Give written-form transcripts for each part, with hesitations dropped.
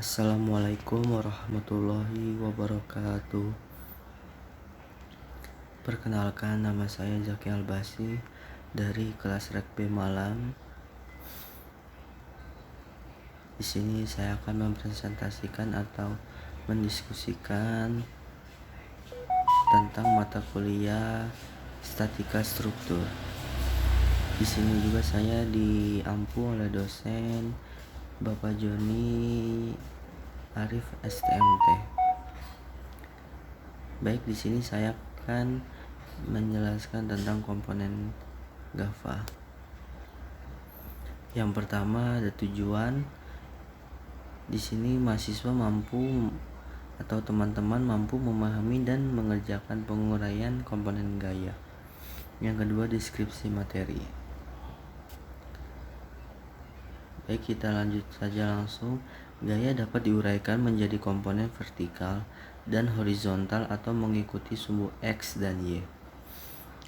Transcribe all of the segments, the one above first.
Assalamualaikum warahmatullahi wabarakatuh. Perkenalkan, nama saya Zaki Albasi dari kelas Rek B Malam. Di sini saya akan mempresentasikan atau mendiskusikan tentang mata kuliah statika struktur. Di sini juga saya diampu oleh dosen Bapak Joni Arif STMT. Baik, di sini saya akan menjelaskan tentang komponen GAFA. Yang pertama ada tujuan. Di sini mahasiswa mampu atau teman-teman mampu memahami dan mengerjakan penguraian komponen gaya. Yang kedua, deskripsi materi. Baik, kita lanjut saja langsung. Gaya dapat diuraikan menjadi komponen vertikal dan horizontal atau mengikuti sumbu X dan Y.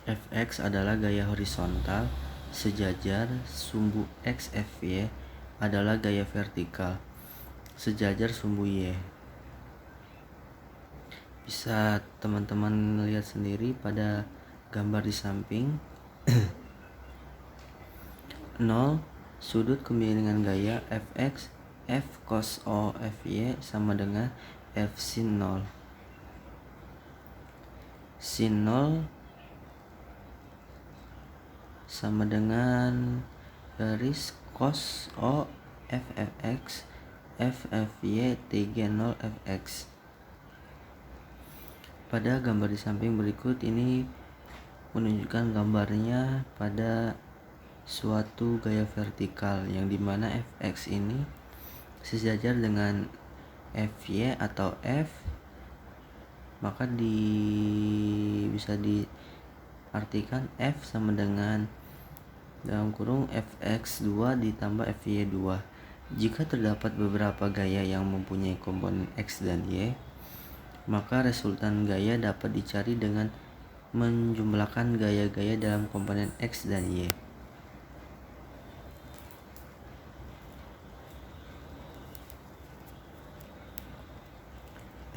Fx adalah gaya horizontal, sejajar. Sumbu X Fy adalah gaya vertikal, sejajar sumbu Y. Bisa teman-teman lihat sendiri pada gambar di samping. 0 sudut kemiringan gaya Fx F cos O Fy sama dengan F sin 0. Sin 0 sama dengan garis cos O Fx F Fy Tg 0 Fx. Pada gambar di samping berikut ini menunjukkan gambarnya pada suatu gaya vertikal yang dimana Fx ini sejajar dengan Fy atau F, maka bisa diartikan F sama dengan dalam kurung Fx2 ditambah Fy2. Jika terdapat beberapa gaya yang mempunyai komponen X dan Y, maka resultan gaya dapat dicari dengan menjumlahkan gaya-gaya dalam komponen X dan Y.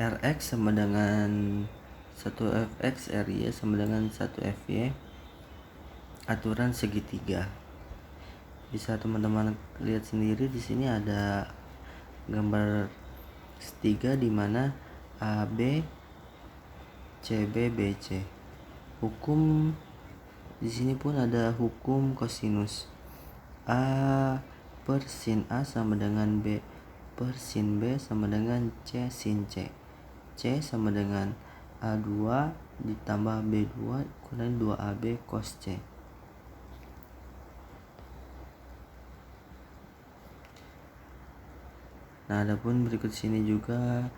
Rx sama dengan 1Fx, Ry sama dengan 1Fy. Aturan segitiga. Bisa teman-teman lihat sendiri di sini ada gambar segitiga di mana AB CB BC. Hukum di sini pun ada hukum kosinus. A per sin A sama dengan B per sin B sama dengan C sin C. C sama dengan A2 ditambah B2 kurang 2AB cos C. Nah, adapun berikut sini juga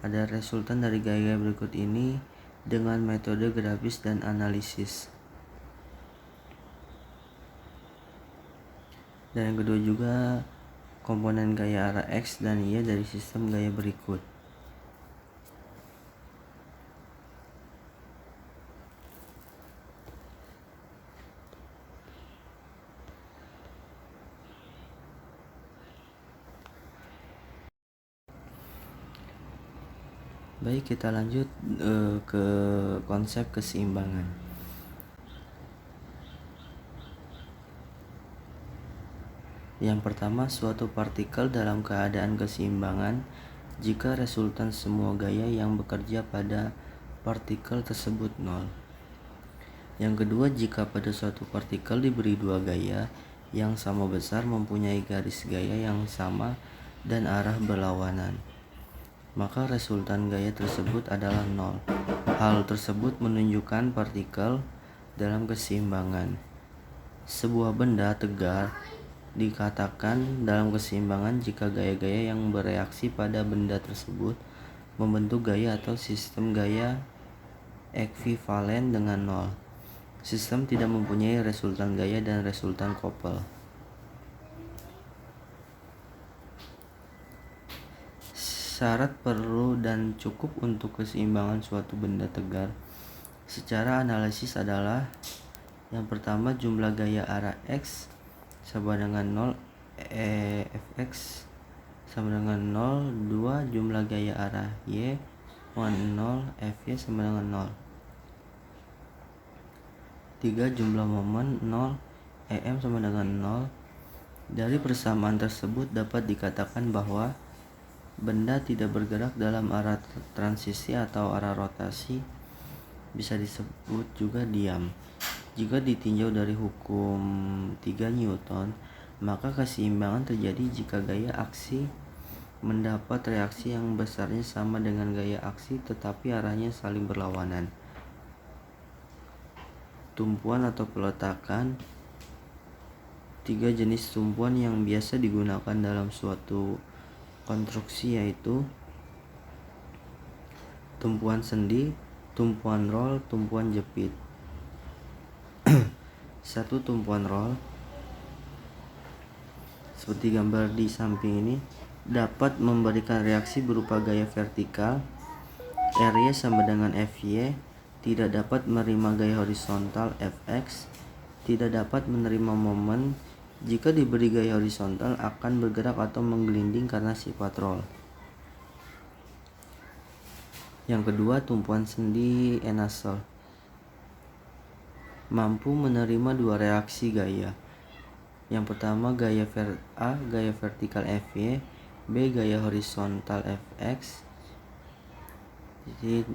ada resultan dari gaya berikut ini dengan metode grafis dan analisis. Dan yang kedua juga komponen gaya arah X dan Y dari sistem gaya berikut. Baik, kita lanjut ke konsep keseimbangan. Yang pertama, suatu partikel dalam keadaan keseimbangan jika resultan semua gaya yang bekerja pada partikel tersebut 0. Yang kedua, jika pada suatu partikel diberi dua gaya yang sama besar mempunyai garis gaya yang sama dan arah berlawanan, maka resultan gaya tersebut adalah 0. Hal tersebut menunjukkan partikel dalam keseimbangan. Sebuah benda tegar dikatakan dalam keseimbangan jika gaya-gaya yang bereaksi pada benda tersebut membentuk gaya atau sistem gaya ekvivalen dengan 0. Sistem tidak mempunyai resultan gaya dan resultan couple. Syarat perlu dan cukup untuk keseimbangan suatu benda tegar secara analisis adalah: yang pertama, jumlah gaya arah X sama dengan 0 Fx sama dengan 0, 2 jumlah gaya arah Y 0 Fy sama dengan 0, 3 jumlah momen 0 Em sama dengan 0. Dari persamaan tersebut dapat dikatakan bahwa benda tidak bergerak dalam arah transisi atau arah rotasi, bisa disebut juga diam. Jika ditinjau dari hukum 3 Newton, maka keseimbangan terjadi jika gaya aksi mendapat reaksi yang besarnya sama dengan gaya aksi tetapi arahnya saling berlawanan. Tumpuan atau peletakan. 3 jenis tumpuan yang biasa digunakan dalam suatu konstruksi yaitu tumpuan sendi, tumpuan roll, tumpuan jepit. 1. Tumpuan roll seperti gambar di samping ini dapat memberikan reaksi berupa gaya vertikal. Ry sama dengan Fy, tidak dapat menerima gaya horizontal Fx, tidak dapat menerima momen. Jika diberi gaya horizontal akan bergerak atau menggelinding karena sifat roll. Yang kedua, tumpuan sendi Nusselt mampu menerima dua reaksi gaya. Yang pertama gaya gaya vertikal Fy, B gaya horizontal Fx.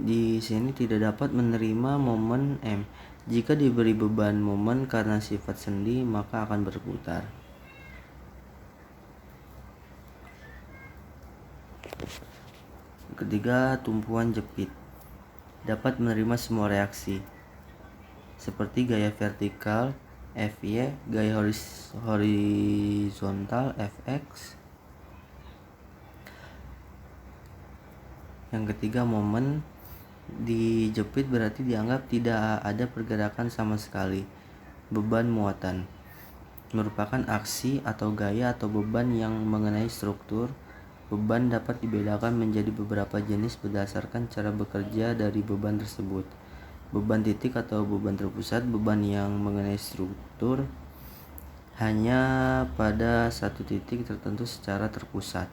Di sini tidak dapat menerima momen M. Jika diberi beban momen karena sifat sendi, maka akan berputar. Ketiga, tumpuan jepit dapat menerima semua reaksi seperti gaya vertikal Fy, gaya horizontal Fx. Yang ketiga, momen dijepit berarti dianggap tidak ada pergerakan sama sekali. Beban muatan merupakan aksi atau gaya atau beban yang mengenai struktur. Beban dapat dibedakan menjadi beberapa jenis berdasarkan cara bekerja dari beban tersebut. Beban titik atau beban terpusat, beban yang mengenai struktur hanya pada satu titik tertentu secara terpusat.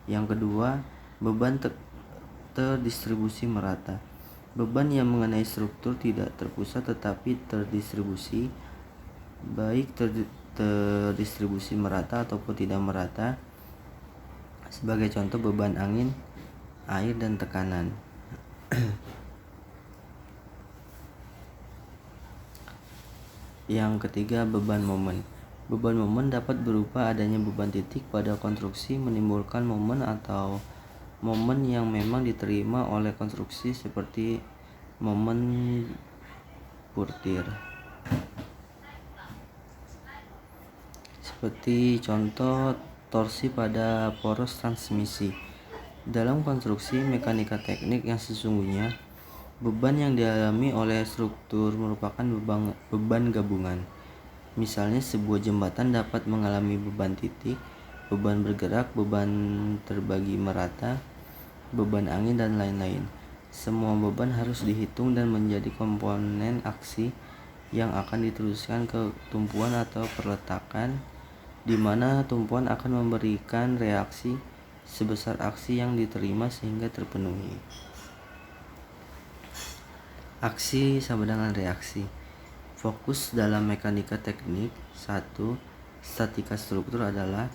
Yang kedua, beban terdistribusi merata. Beban yang mengenai struktur tidak terpusat tetapi terdistribusi, baik terdistribusi merata ataupun tidak merata. Sebagai contoh, beban angin, air, dan tekanan. Yang ketiga, beban momen. Beban momen dapat berupa adanya beban titik pada konstruksi menimbulkan momen atau momen yang memang diterima oleh konstruksi seperti momen Purtir. Seperti contoh torsi pada poros transmisi. Dalam konstruksi mekanika teknik yang sesungguhnya, beban yang dialami oleh struktur merupakan beban gabungan. Misalnya sebuah jembatan dapat mengalami beban titik, beban bergerak, beban terbagi merata, beban angin, dan lain-lain. Semua beban harus dihitung dan menjadi komponen aksi yang akan diteruskan ke tumpuan atau perletakan, di mana tumpuan akan memberikan reaksi sebesar aksi yang diterima sehingga terpenuhi. Aksi sama dengan reaksi. Fokus dalam mekanika teknik. 1. Statika struktur adalah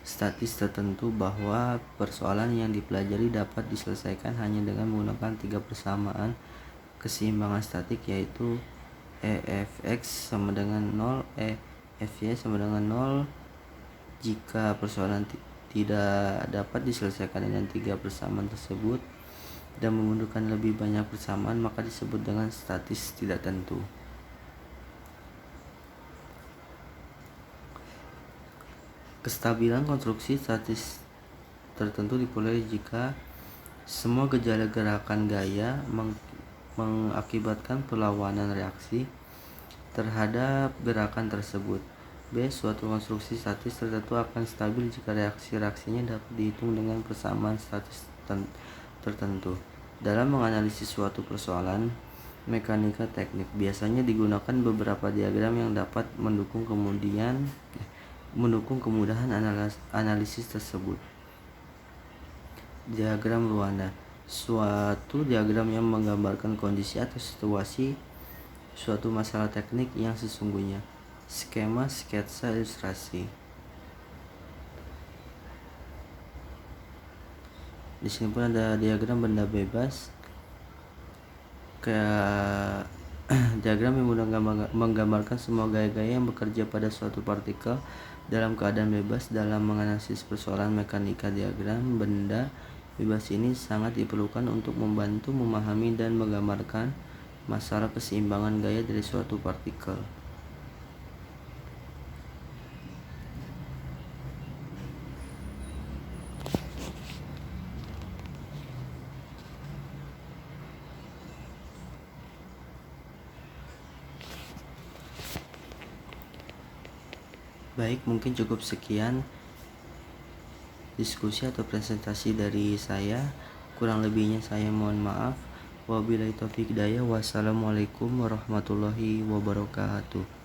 statis tertentu bahwa persoalan yang dipelajari dapat diselesaikan hanya dengan menggunakan 3 persamaan keseimbangan statik, yaitu Efx sama dengan 0, Fy sama dengan 0. Jika persoalan tidak dapat diselesaikan dengan 3 persamaan tersebut dan membutuhkan lebih banyak persamaan, maka disebut dengan statis tidak tentu. Kestabilan konstruksi statis tertentu diperoleh jika semua gejala gerakan gaya mengakibatkan perlawanan reaksi terhadap gerakan tersebut. B. Suatu konstruksi statis tertentu akan stabil jika reaksi-reaksinya dapat dihitung dengan persamaan statis tertentu. Dalam menganalisis suatu persoalan mekanika teknik, biasanya digunakan beberapa diagram yang dapat mendukung kemudahan analisis tersebut. Diagram Ruanda. Suatu diagram yang menggambarkan kondisi atau situasi suatu masalah teknik yang sesungguhnya. Skema, sketsa, ilustrasi. Di sini pun ada diagram benda bebas. Kayak diagram yang mudah menggambarkan semua gaya-gaya yang bekerja pada suatu partikel dalam keadaan bebas. Dalam menganalisis persoalan mekanika, diagram benda bebas ini sangat diperlukan untuk membantu memahami dan menggambarkan masalah keseimbangan gaya dari suatu partikel. Baik, mungkin cukup sekian diskusi atau presentasi dari saya. Kurang lebihnya saya mohon maaf. Wabillahi taufiq hidayah. Wassalamualaikum warahmatullahi wabarakatuh.